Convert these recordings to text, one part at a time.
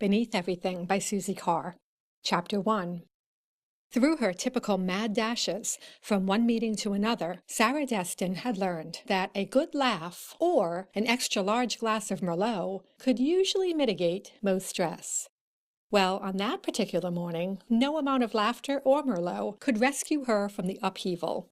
Beneath Everything by Suzie Carr. Chapter 1. Through her typical mad dashes from one meeting to another, Sarah Destin had learned that a good laugh or an extra-large glass of Merlot could usually mitigate most stress. Well, on that particular morning, no amount of laughter or Merlot could rescue her from the upheaval.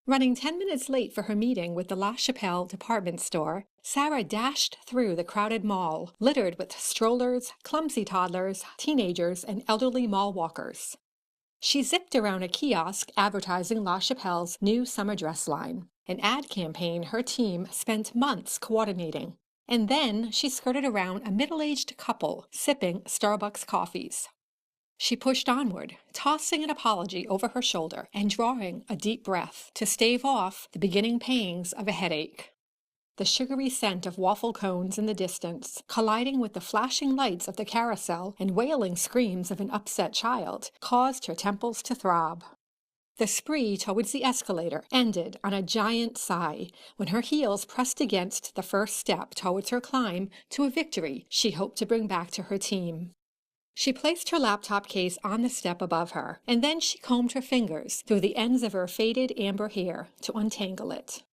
Running 10 minutes late for her meeting with the La Chapelle department store, Sarah dashed through the crowded mall, littered with strollers, clumsy toddlers, teenagers, and elderly mall walkers. She zipped around a kiosk advertising La Chapelle's new summer dress line, an ad campaign her team spent months coordinating. And then she skirted around a middle-aged couple sipping Starbucks coffees. She pushed onward, tossing an apology over her shoulder and drawing a deep breath to stave off the beginning pangs of a headache. The sugary scent of waffle cones in the distance, colliding with the flashing lights of the carousel and wailing screams of an upset child, caused her temples to throb. The spree towards the escalator ended on a giant sigh when her heels pressed against the first step towards her climb to a victory she hoped to bring back to her team. She placed her laptop case on the step above her, and then she combed her fingers through the ends of her faded amber hair to untangle it.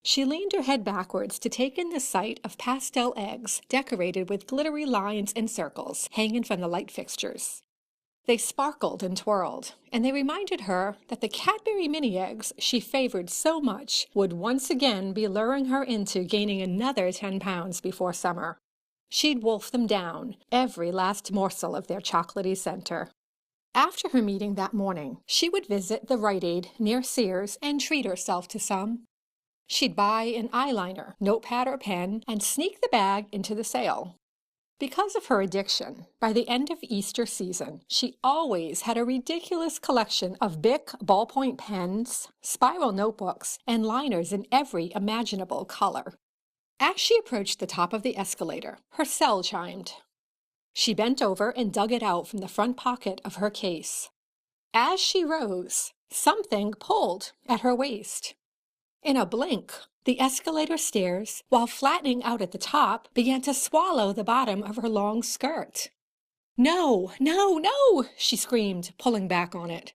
She leaned her head backwards to take in the sight of pastel eggs decorated with glittery lines and circles hanging from the light fixtures. They sparkled and twirled, and they reminded her that the Cadbury mini eggs she favored so much would once again be luring her into gaining another 10 pounds before summer. She'd wolf them down, every last morsel of their chocolatey center. After her meeting that morning, she would visit the Rite Aid near Sears and treat herself to some. She'd buy an eyeliner, notepad or pen, and sneak the bag into the sale. Because of her addiction, by the end of Easter season, she always had a ridiculous collection of Bic ballpoint pens, spiral notebooks, and liners in every imaginable color. As she approached the top of the escalator, her cell chimed. She bent over and dug it out from the front pocket of her case. As she rose, something pulled at her waist. In a blink, the escalator stairs, while flattening out at the top, began to swallow the bottom of her long skirt. "No, no, no!" she screamed, pulling back on it.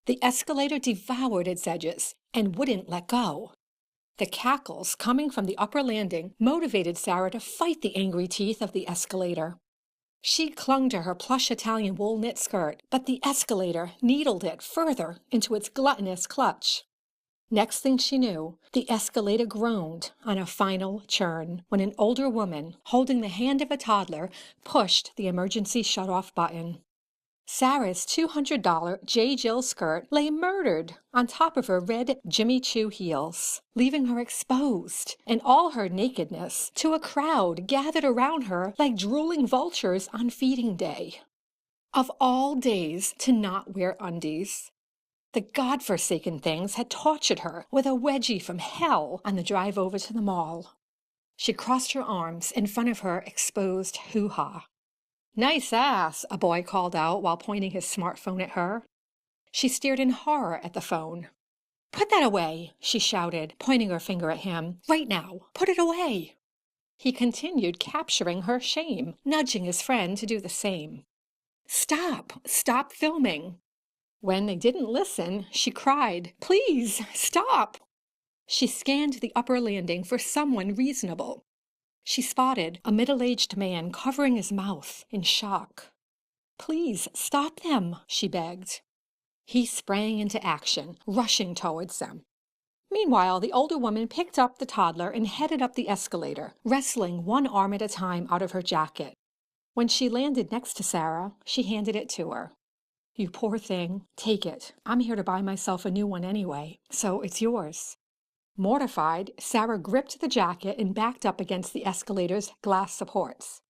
The escalator devoured its edges and wouldn't let go. The cackles coming from the upper landing motivated Sarah to fight the angry teeth of the escalator. She clung to her plush Italian wool knit skirt, but the escalator needled it further into its gluttonous clutch. Next thing she knew, the escalator groaned on a final churn when an older woman, holding the hand of a toddler, pushed the emergency shut-off button. Sarah's $200 J. Jill skirt lay murdered on top of her red Jimmy Choo heels, leaving her exposed in all her nakedness to a crowd gathered around her like drooling vultures on feeding day. Of all days to not wear undies. The godforsaken things had tortured her with a wedgie from hell on the drive over to the mall. She crossed her arms in front of her exposed hoo-ha. "Nice ass," a boy called out while pointing his smartphone at her. She stared in horror at the phone. "Put that away," she shouted, pointing her finger at him. "Right now, put it away." He continued capturing her shame, nudging his friend to do the same. Stop filming." When they didn't listen, she cried, "Please, stop." She scanned the upper landing for someone reasonable. She spotted a middle-aged man covering his mouth in shock. "Please, stop them," she begged. He sprang into action, rushing towards them. Meanwhile, the older woman picked up the toddler and headed up the escalator, wrestling one arm at a time out of her jacket. When she landed next to Sarah, she handed it to her. "You poor thing, take it. I'm here to buy myself a new one anyway, so it's yours." Mortified, Sarah gripped the jacket and backed up against the escalator's glass supports.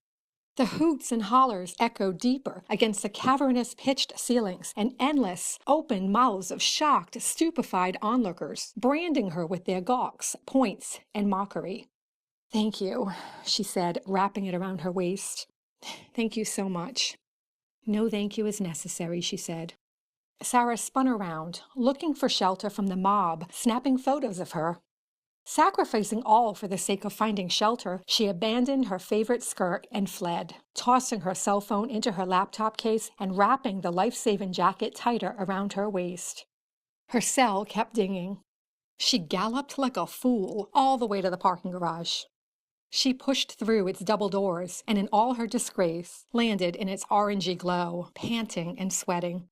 The hoots and hollers echoed deeper against the cavernous pitched ceilings and endless, open mouths of shocked, stupefied onlookers, branding her with their gawks, points, and mockery. "Thank you," she said, wrapping it around her waist. "Thank you so much." "No thank you is necessary," she said. Sarah spun around, looking for shelter from the mob, snapping photos of her. Sacrificing all for the sake of finding shelter, she abandoned her favorite skirt and fled, tossing her cell phone into her laptop case and wrapping the life-saving jacket tighter around her waist. Her cell kept dinging. She galloped like a fool all the way to the parking garage. She pushed through its double doors and in all her disgrace landed in its orangey glow, panting and sweating.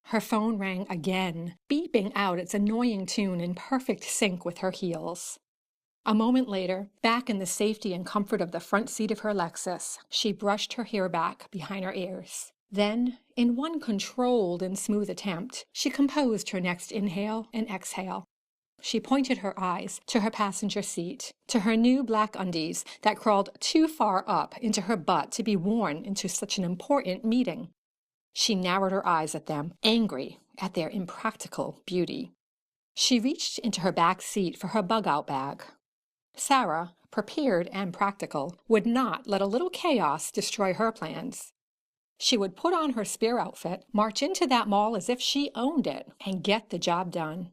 Her phone rang again, beeping out its annoying tune in perfect sync with her heels. A moment later, back in the safety and comfort of the front seat of her Lexus, she brushed her hair back behind her ears. Then, in one controlled and smooth attempt, she composed her next inhale and exhale. She pointed her eyes to her passenger seat, to her new black undies that crawled too far up into her butt to be worn into such an important meeting. She narrowed her eyes at them, angry at their impractical beauty. She reached into her back seat for her bug-out bag. Sarah, prepared and practical, would not let a little chaos destroy her plans. She would put on her spare outfit, march into that mall as if she owned it, and get the job done.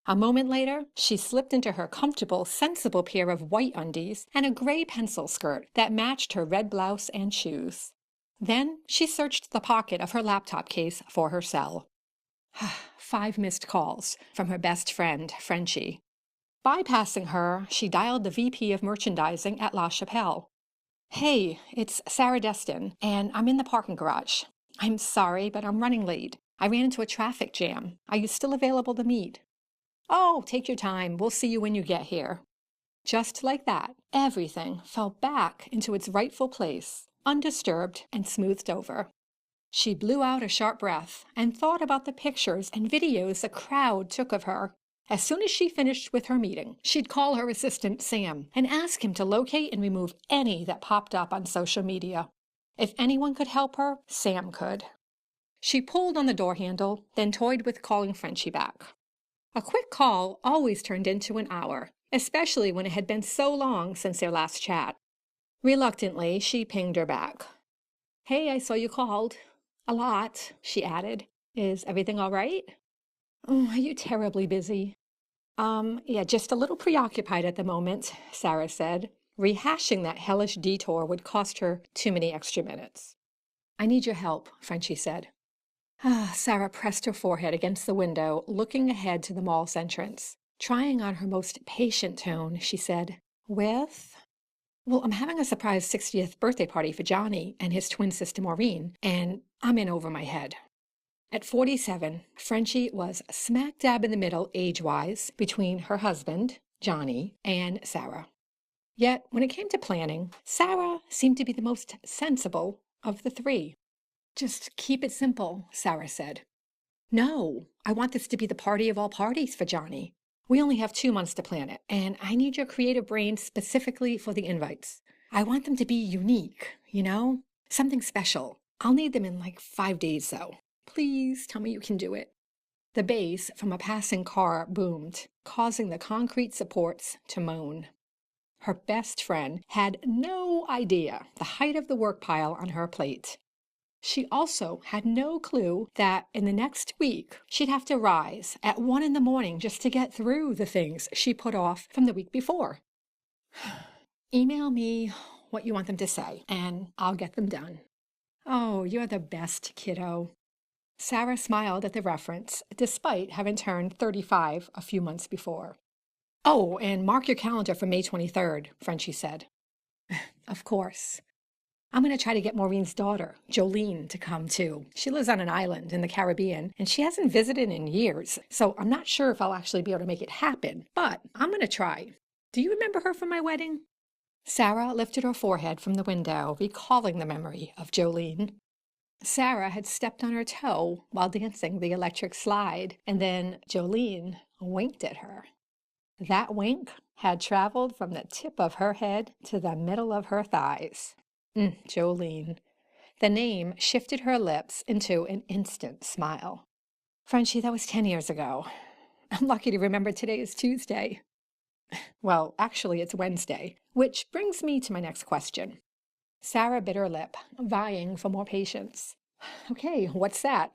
A moment later, she slipped into her comfortable, sensible pair of white undies and a gray pencil skirt that matched her red blouse and shoes. Then she searched the pocket of her laptop case for her cell. 5 missed calls from her best friend, Frenchie. Bypassing her, she dialed the VP of merchandising at La Chapelle. "Hey, it's Sarah Destin, and I'm in the parking garage. I'm sorry, but I'm running late. I ran into a traffic jam. Are you still available to meet?" "Oh, take your time. We'll see you when you get here." Just like that, everything fell back into its rightful place, undisturbed and smoothed over. She blew out a sharp breath and thought about the pictures and videos the crowd took of her. As soon as she finished with her meeting, she'd call her assistant, Sam, and ask him to locate and remove any that popped up on social media. If anyone could help her, Sam could. She pulled on the door handle, then toyed with calling Frenchie back. A quick call always turned into an hour, especially when it had been so long since their last chat. Reluctantly, she pinged her back. "Hey, I saw you called." "A lot," she added. "Is everything all right?" "Oh, are you terribly busy?" Yeah, just a little preoccupied at the moment," Sarah said. Rehashing that hellish detour would cost her too many extra minutes. "I need your help," Frenchie said. Sarah pressed her forehead against the window, looking ahead to the mall's entrance. Trying on her most patient tone, she said, "With?" "Well, I'm having a surprise 60th birthday party for Johnny and his twin sister Maureen, and I'm in over my head." At 47, Frenchie was smack dab in the middle age-wise between her husband, Johnny, and Sarah. Yet, when it came to planning, Sarah seemed to be the most sensible of the three. "Just keep it simple," Sarah said. "No, I want this to be the party of all parties for Johnny. We only have 2 months to plan it, and I need your creative brain specifically for the invites. I want them to be unique, something special. I'll need them in like 5 days, though. Please tell me you can do it." The bass from a passing car boomed, causing the concrete supports to moan. Her best friend had no idea the height of the work pile on her plate. She also had no clue that in the next week she'd have to rise at 1 a.m. just to get through the things she put off from the week before. "Email me what you want them to say, and I'll get them done." "Oh, you're the best, kiddo." Sarah smiled at the reference, despite having turned 35 a few months before. "Oh, and mark your calendar for May 23rd, Frenchie said. "Of course. I'm going to try to get Maureen's daughter, Jolene, to come too. She lives on an island in the Caribbean, and she hasn't visited in years, so I'm not sure if I'll actually be able to make it happen, but I'm going to try. Do you remember her from my wedding?" Sarah lifted her forehead from the window, recalling the memory of Jolene. Sarah had stepped on her toe while dancing the electric slide, and then Jolene winked at her. That wink had traveled from the tip of her head to the middle of her thighs. Jolene. The name shifted her lips into an instant smile. "Frenchie, that was 10 years ago. I'm lucky to remember today is Tuesday." "Well, actually, it's Wednesday, which brings me to my next question." Sarah bit her lip, vying for more patience. "Okay, what's that?"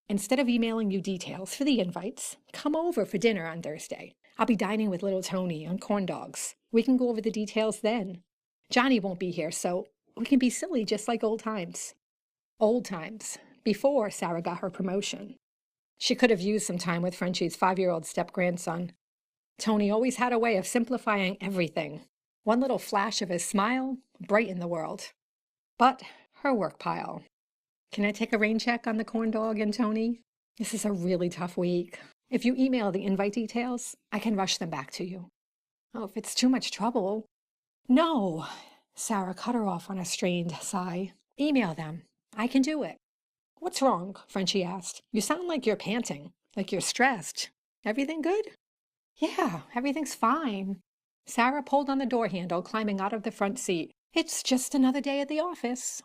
"Instead of emailing you details for the invites, come over for dinner on Thursday. I'll be dining with little Tony on corn dogs. We can go over the details then. Johnny won't be here, so we can be silly just like old times. Old times, before Sarah got her promotion. She could have used some time with Frenchie's 5-year-old step-grandson. Tony always had a way of simplifying everything. One little flash of his smile brightened the world. But her work pile. Can I take a rain check on the corn dog and Tony? This is a really tough week. If you email the invite details, I can rush them back to you. Oh, if it's too much trouble. No, Sarah cut her off on a strained sigh. Email them. I can do it. What's wrong? Frenchie asked. You sound like you're panting, like you're stressed. Everything good? Yeah, everything's fine. Sarah pulled on the door handle, climbing out of the front seat. It's just another day at the office.